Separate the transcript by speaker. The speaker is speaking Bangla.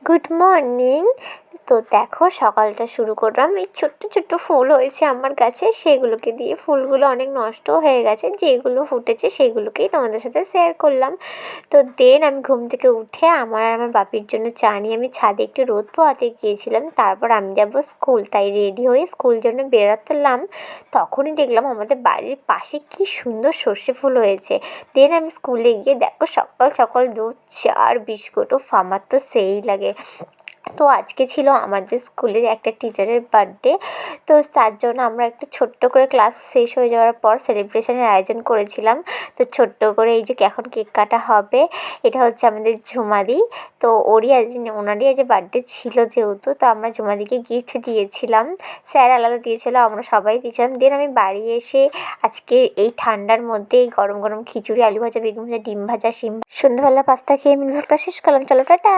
Speaker 1: Good morning. তো দেখো সকালটা শুরু করলাম, এই ছোট্ট ছোট্ট ফুল হয়েছে আমার গাছে, সেগুলোকে দিয়ে ফুলগুলো অনেক নষ্ট হয়ে গেছে, যেগুলো ফুটেছে সেগুলোকেই তোমাদের সাথে শেয়ার করলাম। তো দেন আমি ঘুম থেকে উঠে আমার আর আমার বাপির জন্য চা নিয়ে আমি ছাদে একটু রোদ পোহাতে গিয়েছিলাম। তারপর আমি যাব স্কুল, তাই রেডি হয়ে স্কুল জন্য বেরোতাম। তখনই দেখলাম আমাদের বাড়ির পাশে কি সুন্দর সর্ষে ফুল হয়েছে। দেন আমি স্কুলে গিয়ে দেখো সকাল সকাল দুধ চা আর বিস্কুট, ও আমার তো সেই লাগে। তো আজকে ছিল আমাদের স্কুলের একটা টিচারের বার্থডে। তো তার জন্য আমরা একটা ছোট্ট করে ক্লাস শেষ হয়ে যাওয়ার পর সেলিব্রেশনের আয়োজন করেছিলাম। তো ছোট্ট করে এই যে এখন কেক কাটা হবে, এটা হচ্ছে আমাদের ঝুমাদি। তো ওনারই আজ বার্থডে ছিল যেহেতু, তো আমরা ঝুমাদিকে গিফট দিয়েছিলাম। স্যার আলাদা দিয়েছিল, আমরা সবাই দিয়েছিলাম। দেন আমি বাড়ি এসে আজকে এই ঠান্ডার মধ্যে এই গরম গরম খিচুড়ি, আলু ভাজা, বেগুন ভাজা, ডিম ভাজা, সন্ধ্যাবেলা পাস্তা খেয়ে মিনি ব্লগটা শেষ করলাম। চলো টাটা।